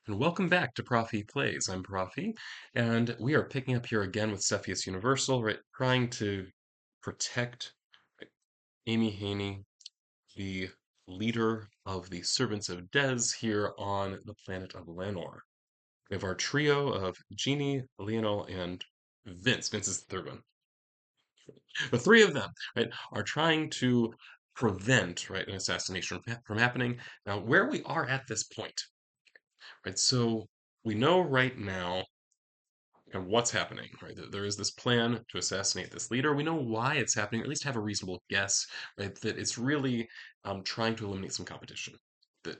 And welcome back to Prof E Plays. I'm Prof E, and we are picking up here again with Cepheus Universal, right? Trying to protect right, Amy Haney, the leader of the Servants of Des here on the planet of Lanor. We have our trio of Jeannie, Lionel, and Vince. Vince is the third one. The three of them, right, are trying to prevent, right, an assassination from happening. Now, where we are at this point, right? So we know right now and what's happening, right? There is this plan to assassinate this leader. We know why it's happening, or at least have a reasonable guess, right? That it's really trying to eliminate some competition. That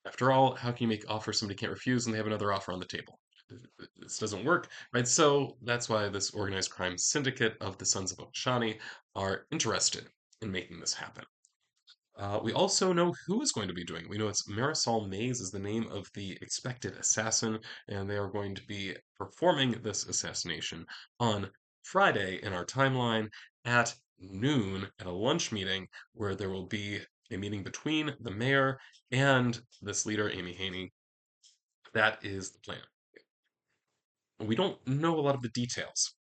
after all, how can you make offer somebody can't refuse and they have another offer on the table? This doesn't work, right? So that's why this organized crime syndicate of the Sons of Okshani are interested in making this happen. We also know who is going to be doing it. We know it's Marisol Mays is the name of the expected assassin, and they are going to be performing this assassination on Friday in our timeline at noon at a lunch meeting where there will be a meeting between the mayor and this leader, Amy Haney. That is the plan. We don't know a lot of the details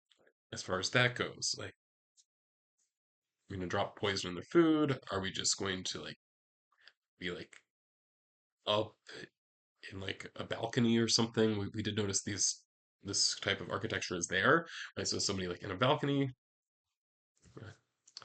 as far as that goes. Like, we're gonna drop poison in their food? Are we just going to be up in like a balcony or something? We did notice this type of architecture is there, right? So somebody like in a balcony, uh,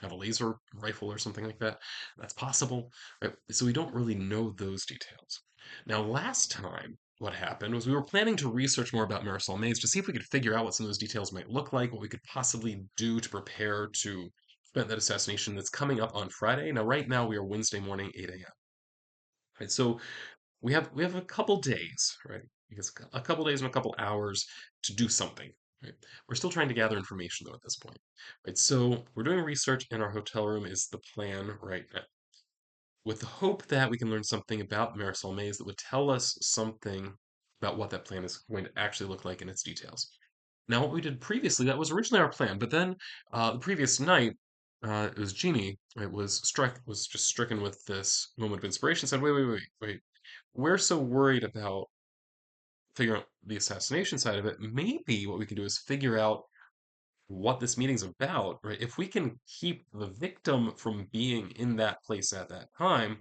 have a laser rifle or something like that. That's possible, right? So we don't really know those details. Now, last time, what happened was we were planning to research more about Marisol Mays to see if we could figure out what some of those details might look like, what we could possibly do to prepare to prevent that assassination that's coming up on Friday. Now, right now, we are Wednesday morning, 8 a.m. Right, so we have a couple days, right? Because a couple days and a couple hours to do something. Right? We're still trying to gather information though at this point. Right? So we're doing research in our hotel room is the plan right now. With the hope that we can learn something about Marisol Mays that would tell us something about what that plan is going to actually look like in its details. Now, what we did previously, that was originally our plan, but then the previous night, it was Jeannie, right, was just stricken with this moment of inspiration, said, wait. We're so worried about figuring out the assassination side of it. Maybe what we can do is figure out what this meeting's about, right? If we can keep the victim from being in that place at that time,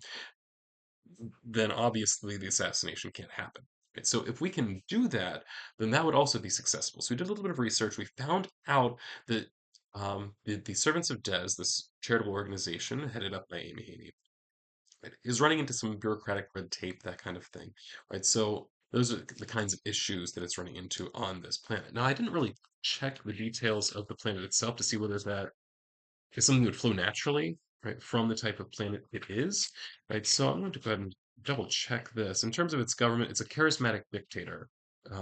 then obviously the assassination can't happen. Right? So if we can do that, then that would also be successful. So we did a little bit of research. We found out that the Servants of Des, this charitable organization headed up by Amy Haney, right, is running into some bureaucratic red tape, that kind of thing, right? So those are the kinds of issues that it's running into on this planet. Now, I didn't really check the details of the planet itself to see whether that is something that would flow naturally, right, from the type of planet it is, right? So I'm going to go ahead and double check this. In terms of its government, it's a charismatic dictator.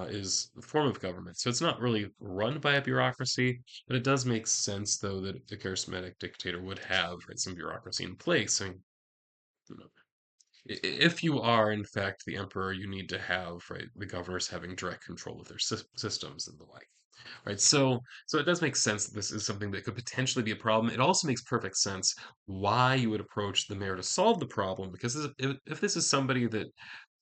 Is the form of government. So it's not really run by a bureaucracy, but it does make sense, though, that the charismatic dictator would have, right, some bureaucracy in place. And you know, if you are in fact the emperor, you need to have, right, the governors having direct control of their systems and the like, right? So it does make sense that this is something that could potentially be a problem. It also makes perfect sense why you would approach the mayor to solve the problem, because if this is somebody that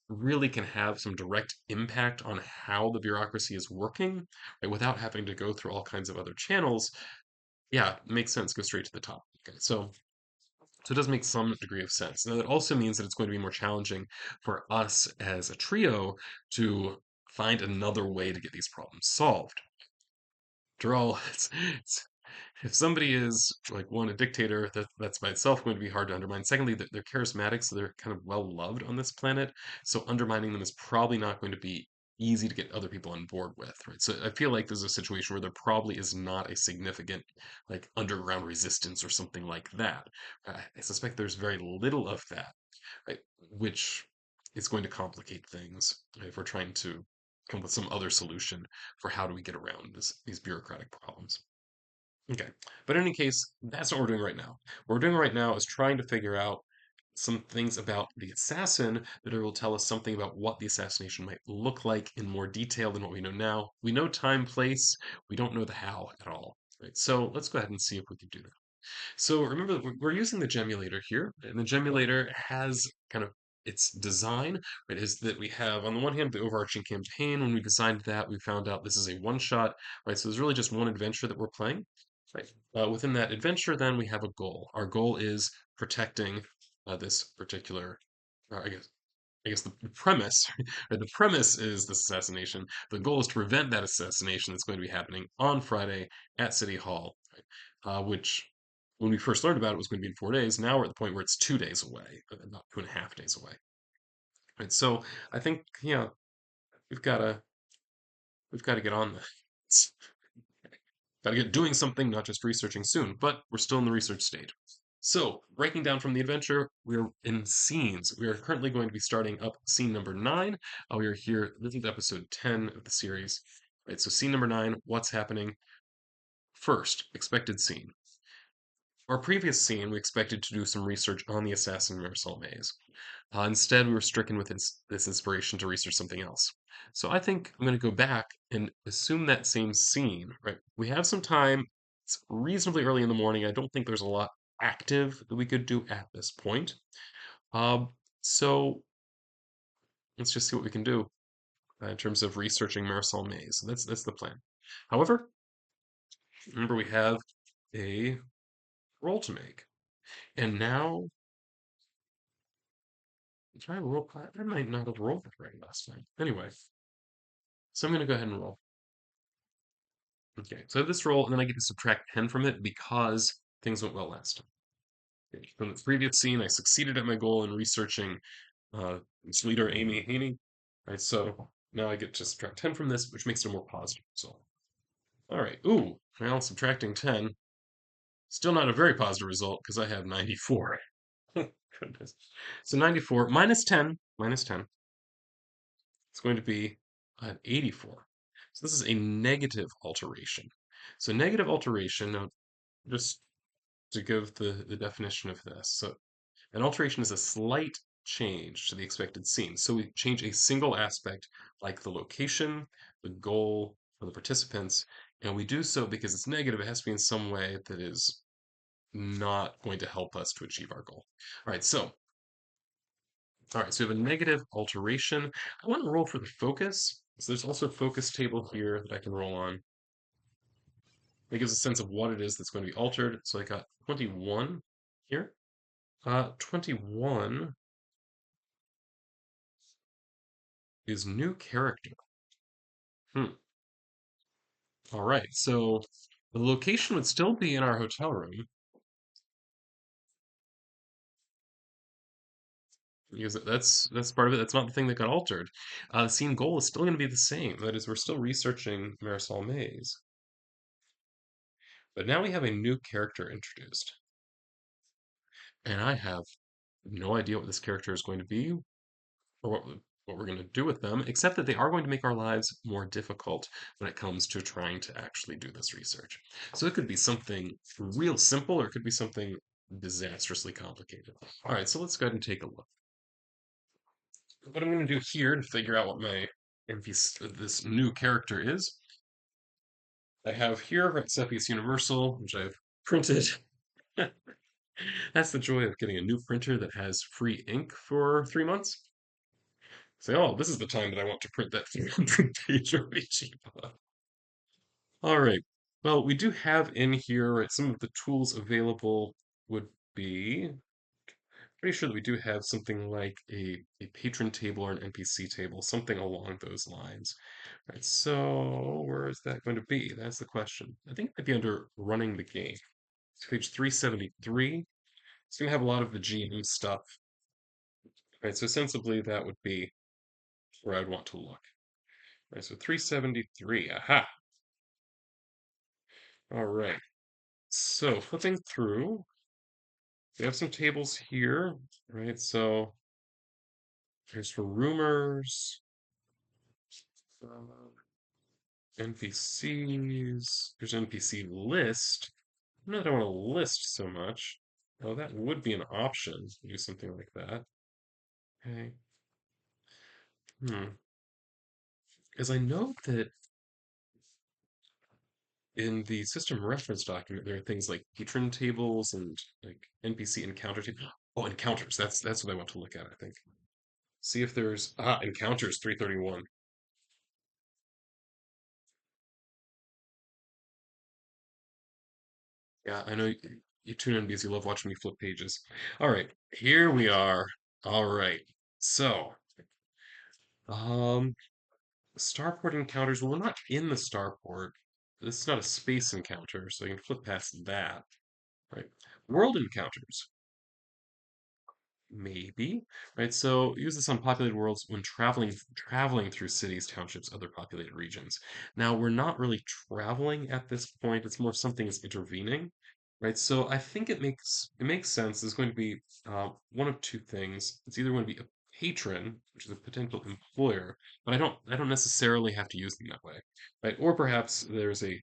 really can have some direct impact on how the bureaucracy is working, right, without having to go through all kinds of other channels, yeah, it makes sense. Go straight to the top. Okay, so it does make some degree of sense. Now, that also means that it's going to be more challenging for us as a trio to find another way to get these problems solved. After all, if somebody is like one a dictator, that's by itself going to be hard to undermine. Secondly, they're charismatic, so they're kind of well loved on this planet. So undermining them is probably not going to be easy to get other people on board with, right? So I feel like there's a situation where there probably is not a significant like underground resistance or something like that. I suspect there's very little of that, right? Which is going to complicate things, right, if we're trying to come up with some other solution for how do we get around these bureaucratic problems. Okay, but in any case, that's what we're doing right now. What we're doing right now is trying to figure out some things about the assassin that will tell us something about what the assassination might look like in more detail than what we know now. We know time, place, we don't know the how at all. Right, so let's go ahead and see if we can do that. So remember, that we're using the gemulator here, and the gemulator has kind of its design, right, is that we have on the one hand the overarching campaign. When we designed that, we found out this is a one shot, right? So there's really just one adventure that we're playing, right? Within that adventure, then we have a goal. Our goal is protecting this particular, I guess the premise, or the premise is this assassination. The goal is to prevent that assassination that's going to be happening on Friday at City Hall, right? Which, when we first learned about it, was going to be in 4 days. Now we're at the point where it's 2 days away, about 2.5 days away. Right. So I think, we've got to we've got to get on this. Got to get doing something, not just researching soon. But we're still in the research stage. So, breaking down from the adventure, we're in scenes. We are currently going to be starting up scene number 9. We are here. This is episode 10 of the series. Right. So, scene number 9. What's happening? First, expected scene. Our previous scene, we expected to do some research on the assassin Marisol Mays. Instead, we were stricken with this inspiration to research something else. So I think I'm going to go back and assume that same scene, right? We have some time. It's reasonably early in the morning. I don't think there's a lot active that we could do at this point. Um, so let's just see what we can do in terms of researching Marisol Mays. That's the plan. However, remember we have a roll to make, and now try roll. I might not have rolled it right last time. Anyway, so I'm going to go ahead and roll. Okay, so I have this roll, and then I get to subtract 10 from it because things went well last time. Okay, from the previous scene, I succeeded at my goal in researching this leader, Amy Haney. Right, so now I get to subtract 10 from this, which makes it a more positive result. All right, ooh, well, subtracting 10, still not a very positive result because I have 94. Goodness. So 94 minus 10, it's going to be an 84. So this is a negative alteration. So negative alteration, now just to give the definition of this. So an alteration is a slight change to the expected scene. So we change a single aspect like the location, the goal, or the participants, and we do so because it's negative. It has to be in some way that is not going to help us to achieve our goal. All right, so we have a negative alteration. I want to roll for the focus. So there's also a focus table here that I can roll on. It gives a sense of what it is that's going to be altered. So I got 21 here. 21 is new character. Hmm. All right. So the location would still be in our hotel room because that's part of it. That's not the thing that got altered. Scene goal is still going to be the same. That is, we're still researching Marisol Mays, but now we have a new character introduced, and I have no idea what this character is going to be or what we're going to do with them, except that they are going to make our lives more difficult when it comes to trying to actually do this research. So it could be something real simple, or it could be something disastrously complicated. All right, so let's go ahead and take a look. What I'm going to do here to figure out what my this new character is, I have here at Cepheus Universal, which I've printed. That's the joy of getting a new printer that has free ink for 3 months. Say, oh, this is the time that I want to print that 300-page OHE book. All right. Well, we do have in here, right, some of the tools available would be pretty sure that we do have something like a patron table or an NPC table, something along those lines. Right, so where is that going to be? That's the question. I think it might be under running the game. It's page 373. It's going to have a lot of the GM stuff. Right, so sensibly that would be where I'd want to look. Right, so 373. Aha! All right. So flipping through, we have some tables here, right? So there's for rumors, NPCs. There's an NPC list. I don't want to list so much. Oh, that would be an option to do something like that. Okay. Hmm. Because I know that in the system reference document, there are things like patron tables and like NPC encounter tables. Oh, encounters. That's what I want to look at, I think. see if there's encounters 331. Yeah, I know you tune in because you love watching me flip pages. All right, here we are. All right. So, um, starport encounters. Well, we're not in the starport. This is not a space encounter, so you can flip past that. Right. World encounters. Maybe, right? So use this on populated worlds when traveling through cities, townships, other populated regions. Now we're not really traveling at this point. It's more something is intervening, right? So I think it makes sense. There's going to be one of two things. It's either going to be a patron, which is a potential employer, but I don't necessarily have to use them that way, right? Or perhaps there's a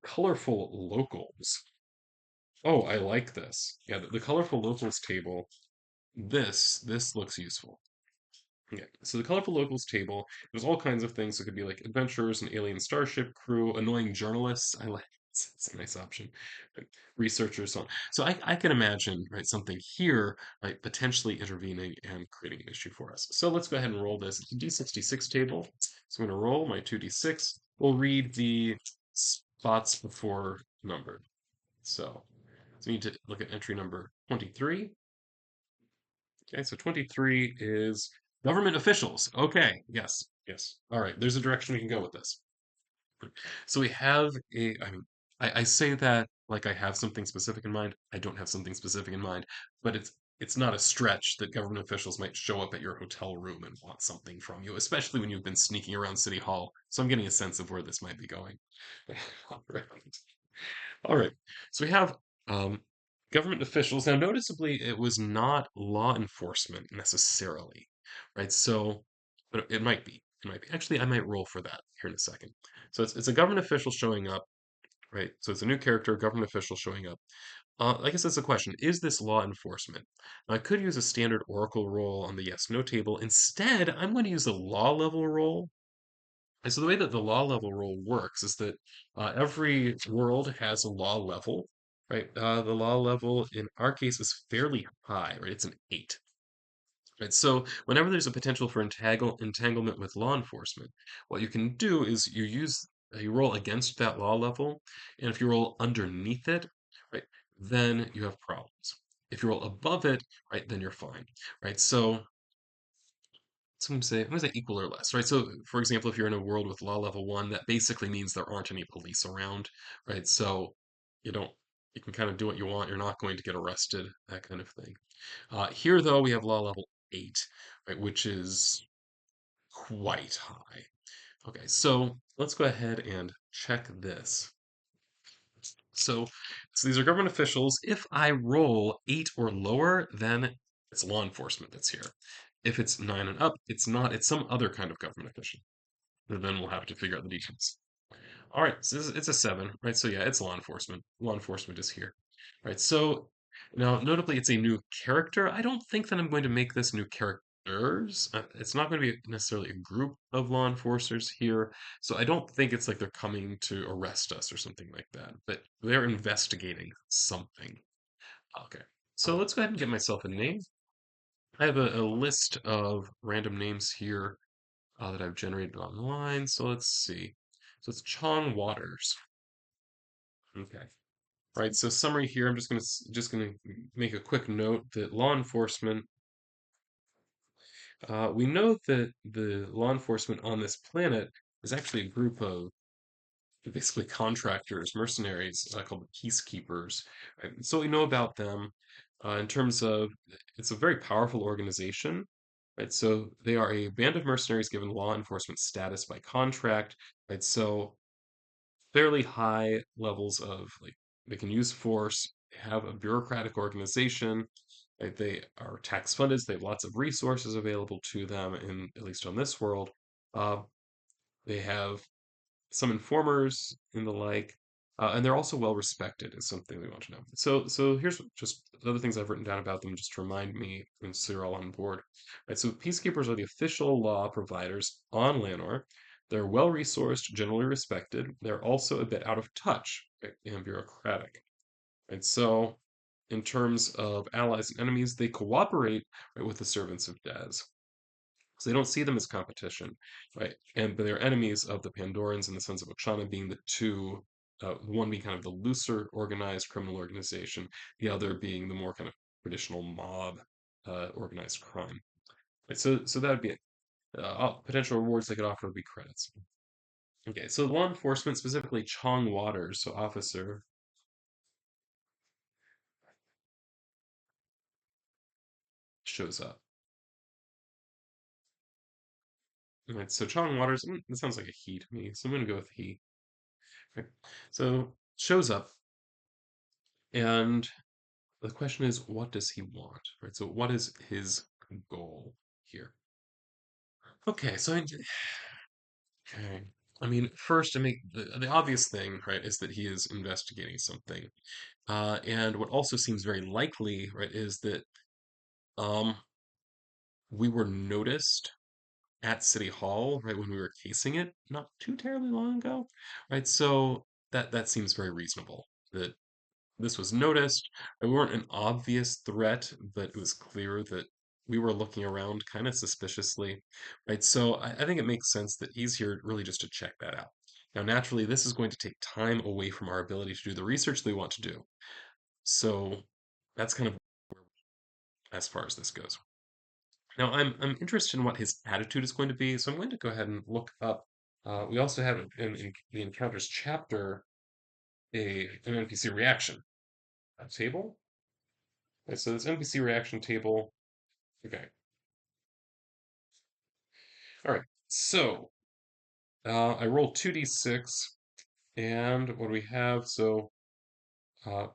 colorful locals. Oh, I like this. Yeah, the colorful locals table this looks useful. Okay, so the colorful locals table, there's all kinds of things. It could be like adventurers, an alien starship crew, annoying journalists. I like it's a nice option. Right? Researchers, so on. So I can imagine, right, something here, right, potentially intervening and creating an issue for us. So let's go ahead and roll this. It's a D66 table. So I'm going to roll my 2D6. We'll read the spots before numbered. So we need to look at entry number 23. Okay, so 23 is government officials. Okay, yes, yes. All right, there's a direction we can go with this. So we have I mean, I say that like I have something specific in mind. I don't have something specific in mind, but it's not a stretch that government officials might show up at your hotel room and want something from you, especially when you've been sneaking around City Hall. So I'm getting a sense of where this might be going. All right. All right. So we have um, government officials. Now, noticeably, it was not law enforcement necessarily, right? So, but it might be. It might be. Actually, I might roll for that here in a second. So it's a government official showing up, right? So it's a new character, government official showing up. I guess that's the question. Is this law enforcement? Now, I could use a standard Oracle roll on the yes/no table. Instead, I'm going to use a law level roll. And so the way that the law level rule works is that every world has a law level, right? The law level in our case is fairly high, right? It's an 8, right? So whenever there's a potential for entanglement with law enforcement, what you can do is you roll against that law level, and if you roll underneath it, right, then you have problems. If you roll above it, right, then you're fine, right? So I'm gonna say equal or less, right? So, for example, if you're in a world with law level one, that basically means there aren't any police around, right? So you don't, you can kind of do what you want. You're not going to get arrested, that kind of thing. Here, though, we have law level eight, right, which is quite high. Okay, so let's go ahead and check this. So these are government officials. If I roll 8 or lower, then it's law enforcement that's here. If it's 9 and up, it's not. It's some other kind of government official. And then we'll have to figure out the details. All right, so it's a 7, right? So yeah, it's law enforcement. Law enforcement is here. Right, so now notably it's a new character. I don't think that I'm going to make this new characters. It's not going to be necessarily a group of law enforcers here. So I don't think it's like they're coming to arrest us or something like that, but they're investigating something. Okay. So let's go ahead and get myself a name. I have a list of random names here that I've generated online. So let's see. So it's Chong Waters. Okay. Right. So summary here. I'm just gonna make a quick note that law enforcement. We know that the law enforcement on this planet is actually a group of basically contractors, mercenaries called the Peacekeepers. Right? So we know about them in terms of it's a very powerful organization. Right. So they are a band of mercenaries given law enforcement status by contract. Right. So fairly high levels of like they can use force, they have a bureaucratic organization, right? They are tax funded, so they have lots of resources available to them in at least on this world. Uh, they have some informers and the like, and they're also well respected is something we want to know. So here's just other things I've written down about them just to remind me and so you're all on board. Right, so peacekeepers are the official law providers on Lanor. They're well resourced, generally respected. They're also a bit out of touch, right, and bureaucratic. And so in terms of allies and enemies, they cooperate, right, with the servants of Dez. So they don't see them as competition, right? And but they're enemies of the Pandorans in the sense of Oksana being the two, one being kind of the looser organized criminal organization, the other being the more kind of traditional mob organized crime. Right, so that would be it. Potential rewards they could offer would be credits. Okay, so law enforcement, specifically Chong Waters, so officer, shows up. Right, so Chong Waters, that sounds like a he to me, so I'm gonna go with he. Right. So shows up, and the question is, what does he want? Right. So what is his goal here? Okay. Okay. I mean, first, I mean, the obvious thing, right, is that he is investigating something. And what also seems very likely, right, is that um, we were noticed at City Hall, right, when we were casing it not too terribly long ago, right? So that seems very reasonable. That this was noticed. We weren't an obvious threat, but it was clear that we were looking around kind of suspiciously, right? So I think it makes sense that he's here really just to check that out. Now, naturally, this is going to take time away from our ability to do the research they want to do. So that's kind of where, as far as this goes. Now, I'm interested in what his attitude is going to be, so I'm going to go ahead and look up. We also have in the encounters chapter an NPC reaction table. Okay, so this NPC reaction table. Okay. All right. So I rolled 2d6, and what do we have? So uh,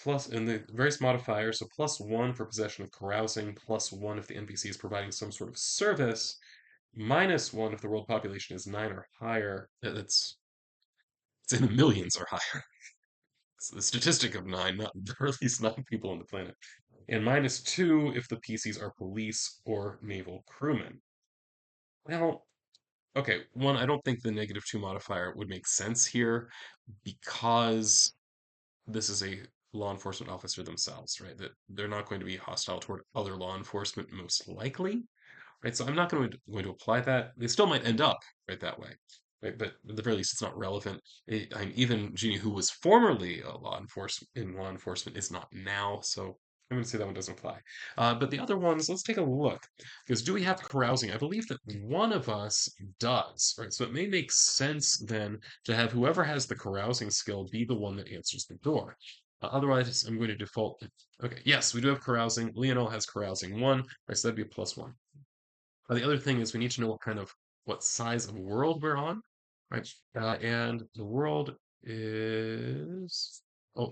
plus in the various modifiers, so +1 for possession of carousing, +1 if the NPC is providing some sort of service, -1 if the world population is 9 or higher. It's in the millions or higher. It's the statistic of 9, not there are at least 9 people on the planet. And -2 if the PCs are police or naval crewmen. Now, okay, one, I don't think the -2 modifier would make sense here because this is a law enforcement officer themselves, right? That they're not going to be hostile toward other law enforcement, most likely, right? So I'm not going to apply that. They still might end up right that way, right? But at the very least, it's not relevant. Even Jeannie, who was formerly a law enforcement, is not now. So I'm going to say that one doesn't apply. But the other ones, let's take a look. Because do we have carousing? I believe that one of us does, right? So it may make sense then to have whoever has the carousing skill be the one that answers the door. Otherwise, I'm going to default. Okay, yes, we do have carousing. Leonel has carousing one, right? So that'd be a +1. The other thing is we need to know what size of world we're on, right? And the world is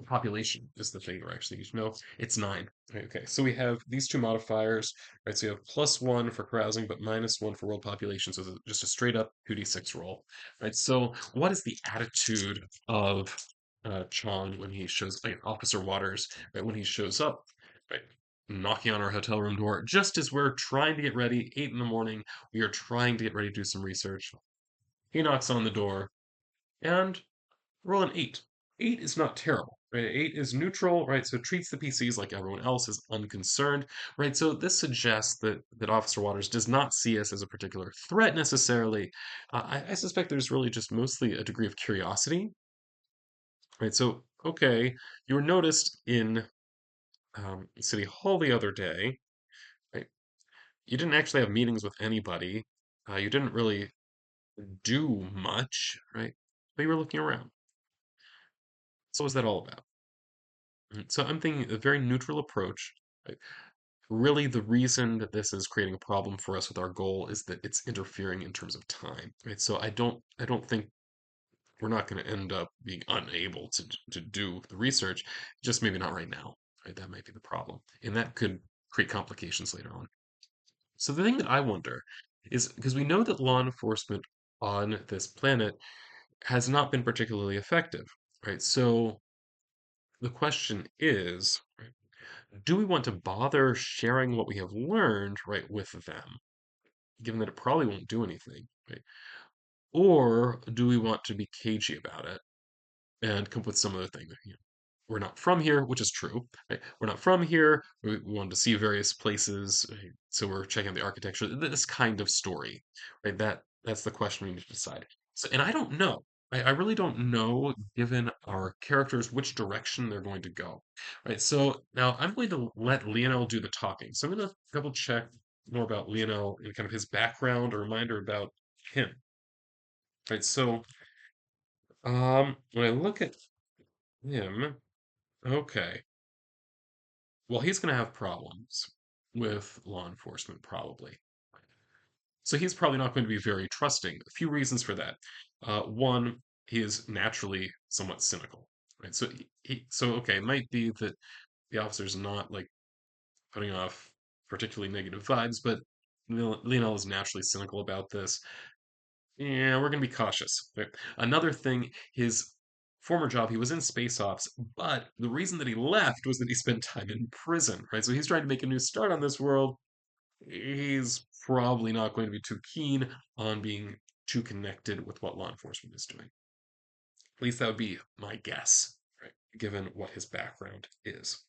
population is the thing we're actually need to know. It's 9. Right, okay, so we have these two modifiers, right? So you have +1 for carousing, but -1 for world population. So it's just a straight up 2d6 roll, right? So what is the attitude of Chong when he shows, like Officer Waters, right? When he shows up, right? Knocking on our hotel room door just as we're trying to get ready, 8 in the morning. We are trying to get ready to do some research. He knocks on the door and roll an 8. 8 is not terrible, right? 8 is neutral, right? So it treats the PCs like everyone else is unconcerned, right? So this suggests that Officer Waters does not see us as a particular threat necessarily. I suspect there's really just mostly a degree of curiosity, right? So, okay, you were noticed in City Hall the other day, right? You didn't actually have meetings with anybody. You didn't really do much, right? But you were looking around. So what was that all about? So I'm thinking a very neutral approach. Right? Really, the reason that this is creating a problem for us with our goal is that it's interfering in terms of time, right? So I don't think we're not going to end up being unable to do the research, just maybe not right now, right? That might be the problem, and that could create complications later on. So the thing that I wonder is because we know that law enforcement on this planet has not been particularly effective, right? So the question is, right, do we want to bother sharing what we have learned, right, with them, given that it probably won't do anything, right? Or do we want to be cagey about it and come up with some other thing? we're not from here, which is true. Right? We're not from here. We wanted to see various places, right? So we're checking out the architecture. This kind of story, right? That's the question we need to decide. So, and I don't know. I really don't know, given our characters, which direction they're going to go. Right. So now I'm going to let Lionel do the talking. So I'm going to double check more about Lionel and kind of his background, a reminder about him. Right. So when I look at him, okay. Well, he's going to have problems with law enforcement, probably. So he's probably not going to be very trusting. A few reasons for that. One, he is naturally somewhat cynical, right? So so okay, it might be that the officer's not like putting off particularly negative vibes, but Lionel is naturally cynical about this. Yeah, we're going to be cautious. Right? Another thing, his former job, he was in space ops, but the reason that he left was that he spent time in prison, right? So he's trying to make a new start on this world. He's probably not going to be too keen on being too connected with what law enforcement is doing. At least that would be my guess, right? Given what his background is.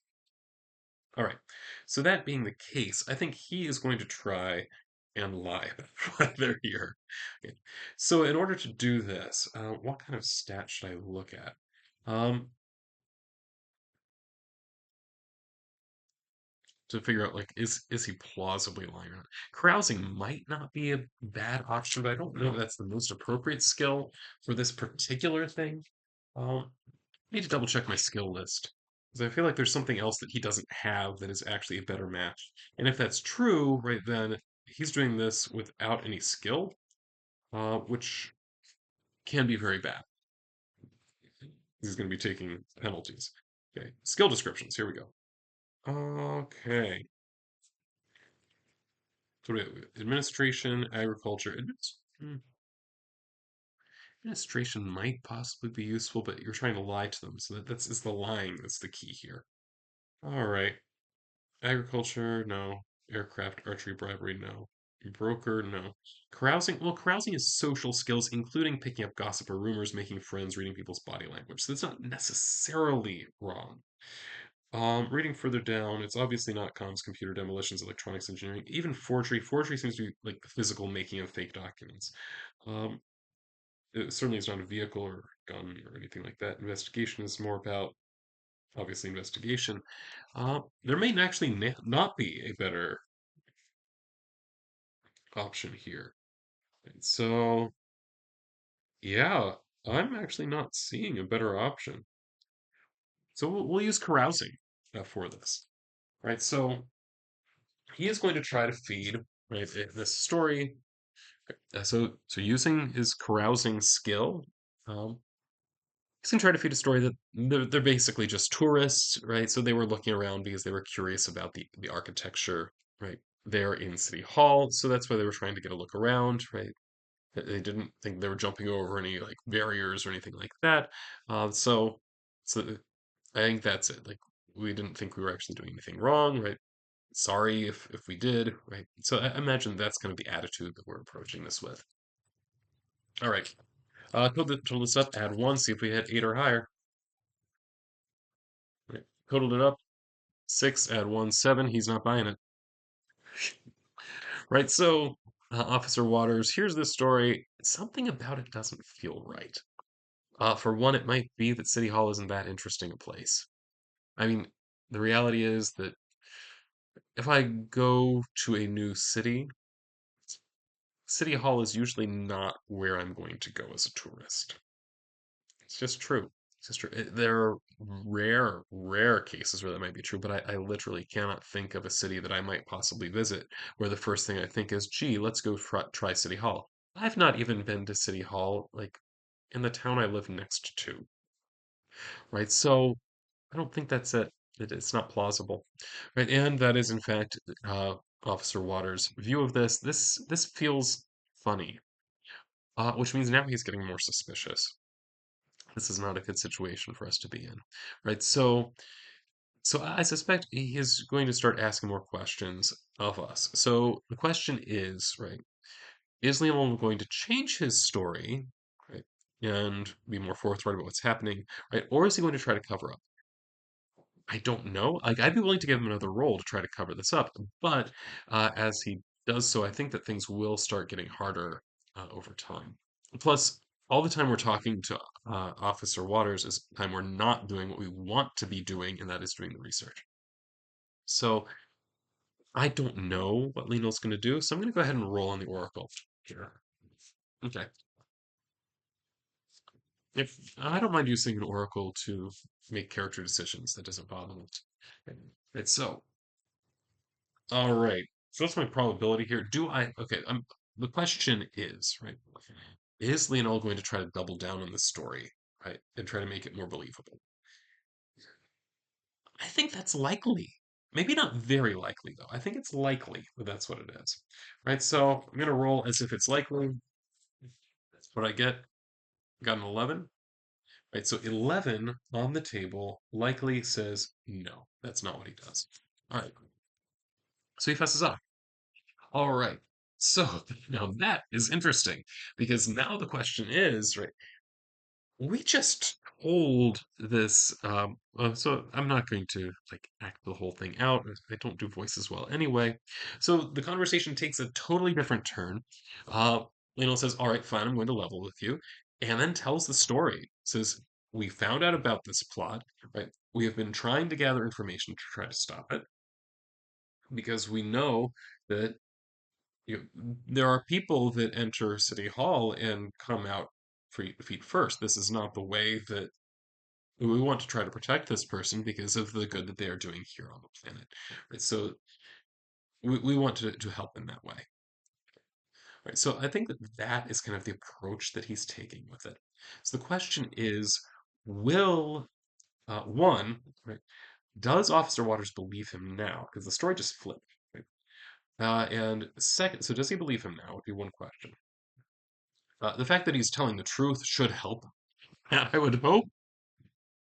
All right. So that being the case, I think he is going to try and lie about why they're here. Okay. So in order to do this, what kind of stat should I look at? Um, to figure out like is he plausibly lying or not? Carousing might not be a bad option, but I don't know if that's the most appropriate skill for this particular thing. I need to double check my skill list because I feel like there's something else that he doesn't have that is actually a better match. And if that's true, right, then he's doing this without any skill, which can be very bad. He's going to be taking penalties. Okay, skill descriptions. Here we go. Okay. So we have administration, agriculture. Administration might possibly be useful, but you're trying to lie to them. So that's it's the lying that's the key here. All right. Agriculture, no. Aircraft, archery, bribery, no. Broker, no. Carousing, well, carousing is social skills, including picking up gossip or rumors, making friends, reading people's body language. So that's not necessarily wrong. Reading further down, it's obviously not comms, computer demolitions, electronics engineering, even forgery. Forgery seems to be like the physical making of fake documents. Um, it certainly is not a vehicle or gun or anything like that. Investigation is more about obviously investigation. There may actually not be a better option here. And so, yeah, I'm actually not seeing a better option. So we'll use carousing for this, right? So he is going to try to feed, right, this story. So using his carousing skill, um, he's going to try to feed a story that they're basically just tourists, right? So they were looking around because they were curious about the architecture, right? There in City Hall, so that's why they were trying to get a look around, right? They didn't think they were jumping over any like barriers or anything like that. So I think that's it. Like we didn't think we were actually doing anything wrong, right? Sorry if we did, right? So I imagine that's kind of the attitude that we're approaching this with. All right. Total this up, add one, see if we hit 8 or higher. Right. Totaled it up, 6, add one, 7. He's not buying it. Right. So, Officer Waters, here's this story. Something about it doesn't feel right. For one, it might be that City Hall isn't that interesting a place. I mean, the reality is that if I go to a new city, City Hall is usually not where I'm going to go as a tourist. It's just true. It's just true. There are rare cases where that might be true, but I literally cannot think of a city that I might possibly visit where the first thing I think is, gee, let's go try City Hall. I've not even been to City Hall, like in the town I live next to, right? So I don't think that's it. It's not plausible, right? And that is, in fact, uh, Officer Waters' view of this. This feels funny, which means now he's getting more suspicious. This is not a good situation for us to be in, right? So I suspect he is going to start asking more questions of us. So the question is, right, is Leon going to change his story, right, and be more forthright about what's happening, right, or is he going to try to cover up? I don't know. Like, I'd be willing to give him another role to try to cover this up, but as he does so, I think that things will start getting harder over time. Plus, all the time we're talking to Officer Waters is time we're not doing what we want to be doing, and that is doing the research. So I don't know what Lino's going to do, so I'm going to go ahead and roll on the Oracle here. Okay. If I don't mind using an Oracle to make character decisions, that doesn't bother me. Right, so, all right. So what's my probability here? Do I, okay, the question is, right, is Leonel going to try to double down on this story, right, and try to make it more believable? I think that's likely. Maybe not very likely, though. I think it's likely that that's what it is. Right, so I'm going to roll as if it's likely. That's what I get. Got an 11. Right, so 11 on the table likely says no. That's not what he does. All right, so he fesses up. All right. So now that is interesting because now the question is, right, we just told this so I'm not going to like act the whole thing out. I don't do voices well anyway. So the conversation takes a totally different turn. uh Lionel says, all right, fine, I'm going to level with you, and then tells the story. Says, we found out about this plot, right? We have been trying to gather information to try to stop it because we know that there are people that enter City Hall and come out feet first. This is not the way that we want to try to protect this person because of the good that they are doing here on the planet. Right? So we want to help in that way. Right? So I think that that is kind of the approach that he's taking with it. So the question is, will one, right, does Officer Waters believe him now? Because the story just flipped. Right? And second, so does he believe him now? Would be one question. The fact that he's telling the truth should help. I would hope.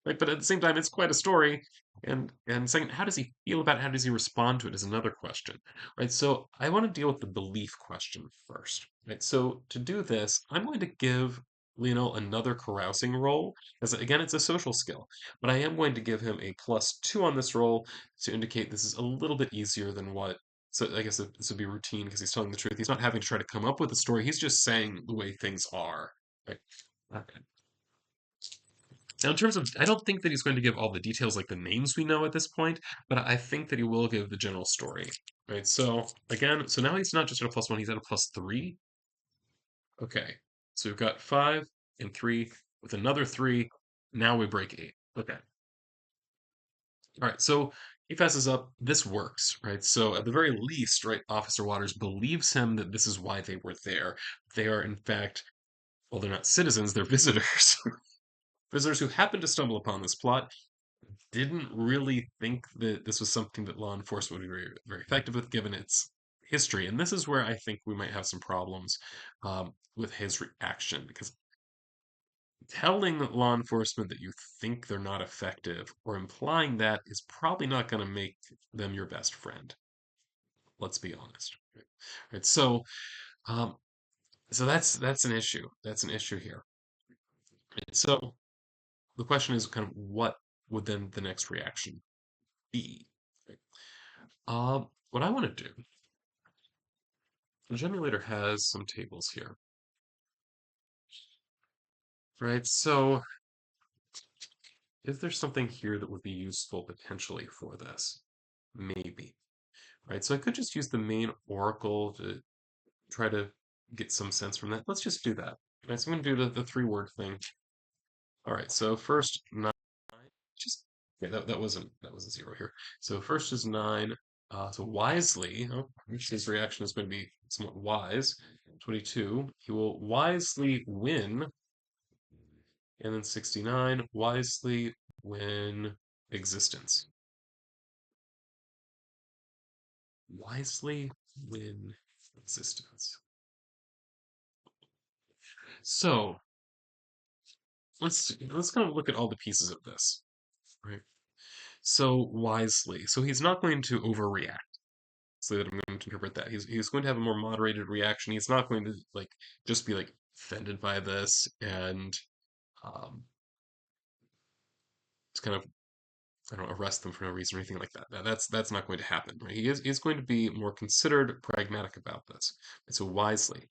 Like, but at the same time, it's quite a story. And second, how does he feel about it? How does he respond to it is another question, right? So I want to deal with the belief question first, right? So to do this, I'm going to give Lionel another carousing roll, as again, it's a social skill, but I am going to give him a +2 on this roll to indicate this is a little bit easier than what. So I guess this would be routine because he's telling the truth. He's not having to try to come up with a story. He's just saying the way things are. Right? Okay. Now, in terms of, I don't think that he's going to give all the details like the names we know at this point, but I think that he will give the general story. Right. So again, so now he's not just at a +1, he's at a +3. Okay. So we've got 5 and 3 with another 3. Now we break 8. Okay. All right. So he fesses up. This works, right? So at the very least, right, Officer Waters believes him that this is why they were there. They are, in fact, well, they're not citizens, they're visitors. Visitors who happen to stumble upon this plot, didn't really think that this was something that law enforcement would be very, very effective with, given its history. And this is where I think we might have some problems with his reaction, because telling law enforcement that you think they're not effective or implying that is probably not going to make them your best friend. Let's be honest. Right? Um, so that's an issue. That's an issue here. Right? So the question is kind of what would then the next reaction be? Right? What I want to do, the Gemulator has some tables here, right? So is there something here that would be useful potentially for this? Maybe, right? So I could just use the main Oracle to try to get some sense from that. Let's just do that. Right, so I'm going to do the 3-word thing. All right, so first 9, just, yeah, that was a 0 here. So first is 9. So wisely, oh, his reaction is going to be somewhat wise. 22, he will wisely win. And then 69, wisely win existence. Wisely win existence. So let's kind of look at all the pieces of this, right? So wisely. So he's not going to overreact. So that I'm going to interpret that. He's going to have a more moderated reaction. He's not going to like just be like offended by this and um, it's kind of I don't know, arrest them for no reason or anything like that. That's not going to happen, right? He's going to be more considered, pragmatic about this. And so wisely,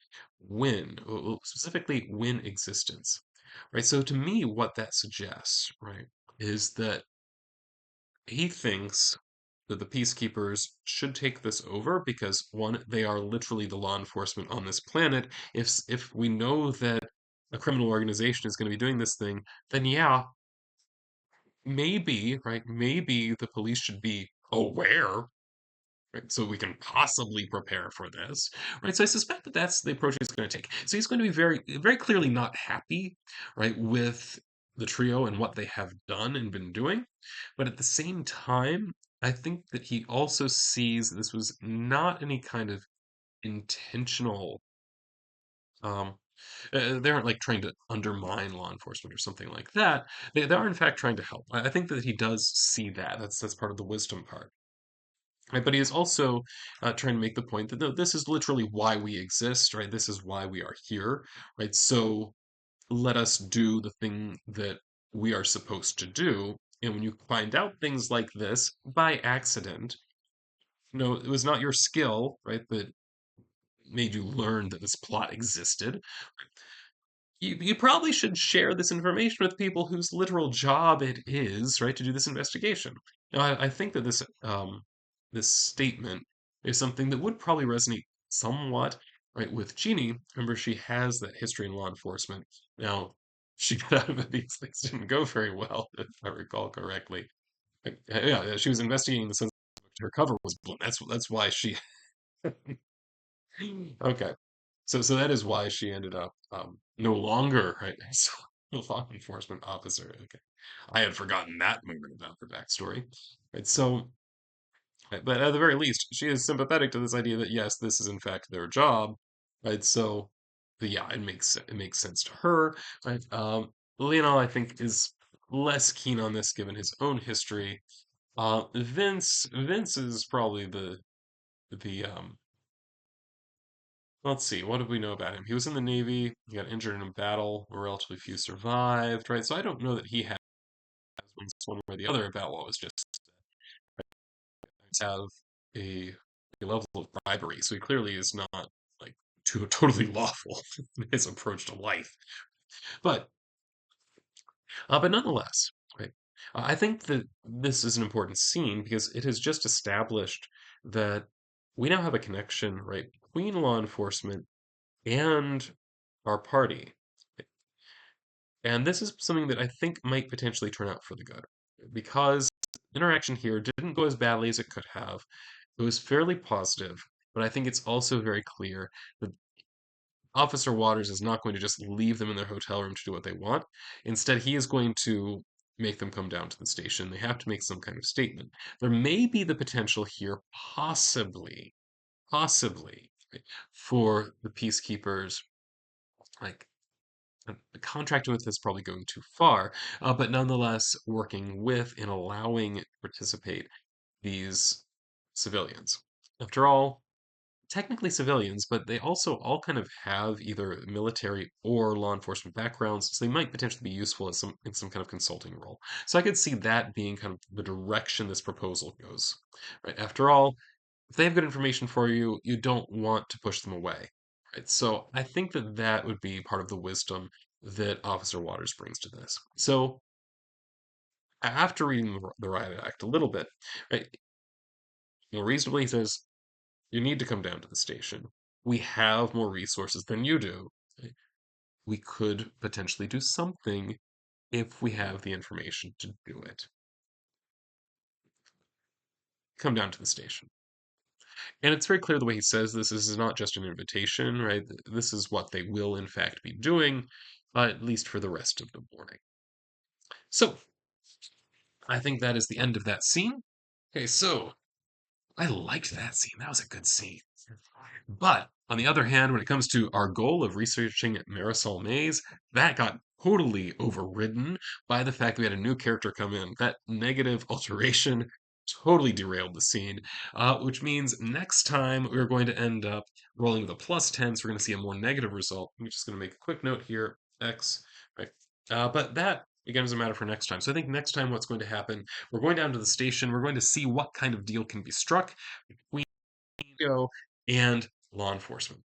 specifically win existence, right? So to me, what that suggests, right, is that he thinks that the peacekeepers should take this over because one, they are literally the law enforcement on this planet. If we know that a criminal organization is going to be doing this thing, then yeah, maybe, right? Maybe the police should be aware, right? So we can possibly prepare for this, right? So I suspect that that's the approach he's going to take. So he's going to be very clearly not happy, right, with the trio and what they have done and been doing. But at the same time, I think that he also sees this was not any kind of intentional um they aren't like trying to undermine law enforcement or something like that. They are in fact trying to help. I think that he does see that. That's part of the wisdom part. Right, but he is also trying to make the point that no, this is literally why we exist, right? This is why we are here, right? So let us do the thing that we are supposed to do. And when you find out things like this by accident, no, it was not your skill, right, that made you learn that this plot existed. You probably should share this information with people whose literal job it is, right, to do this investigation. Now, I think that this statement is something that would probably resonate somewhat, right, with Jeannie. Remember, she has that history in law enforcement. Now, she got out of it because things didn't go very well, if I recall correctly. Yeah, she was investigating the sense her cover was blown. That's why she Okay. So that is why she ended up no longer right as a law enforcement officer. Okay. I had forgotten that moment about her backstory. Right. So but at the very least, she is sympathetic to this idea that yes, this is in fact their job. Right. So but yeah, it makes sense to her. Right. Lionel, I think, is less keen on this given his own history. Vince is probably the let's see, what do we know about him? He was in the Navy, he got injured in a battle, relatively few survived, right? So I don't know that he has one way or the other about what was just have a, a level of bribery. So he clearly is not like totally lawful in his approach to life. But but nonetheless, right? I think that this is an important scene because it has just established that we now have a connection, right, between law enforcement and our party. And this is something that I think might potentially turn out for the good because interaction here didn't go as badly as it could have. It was fairly positive, but I think it's also very clear that Officer Waters is not going to just leave them in their hotel room to do what they want. Instead, he is going to make them come down to the station. They have to make some kind of statement. There may be the potential here, possibly, right, for the peacekeepers, like contracting with is probably going too far, but nonetheless working with and allowing to participate these civilians. After all, technically civilians, but they also all kind of have either military or law enforcement backgrounds, so they might potentially be useful as in some kind of consulting role. So I could see that being kind of the direction this proposal goes. Right? After all, if they have good information for you, you don't want to push them away. Right? So I think that that would be part of the wisdom that Officer Waters brings to this. So after reading the riot act a little bit, right, reasonably he says you need to come down to the station. We have more resources than you do. Right? We could potentially do something if we have the information to do it. Come down to the station. And it's very clear the way he says this is not just an invitation, right? This is what they will, in fact, be doing, at least for the rest of the morning. So, I think that is the end of that scene. Okay, so I liked that scene. That was a good scene. But on the other hand, when it comes to our goal of researching Marisol Mays, that got totally overridden by the fact that we had a new character come in. That negative alteration totally derailed the scene, which means next time we're going to end up rolling with a +10, so we're going to see a more negative result. I'm just going to make a quick note here, X, right? But that again, is a matter for next time. So I think next time what's going to happen, we're going down to the station, we're going to see what kind of deal can be struck between Ego and law enforcement.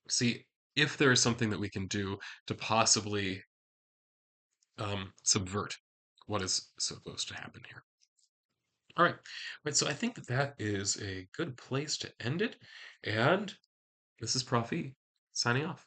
See if there is something that we can do to possibly subvert what is supposed to happen here. All right. Right. So I think that that is a good place to end it. And this is Prof E signing off.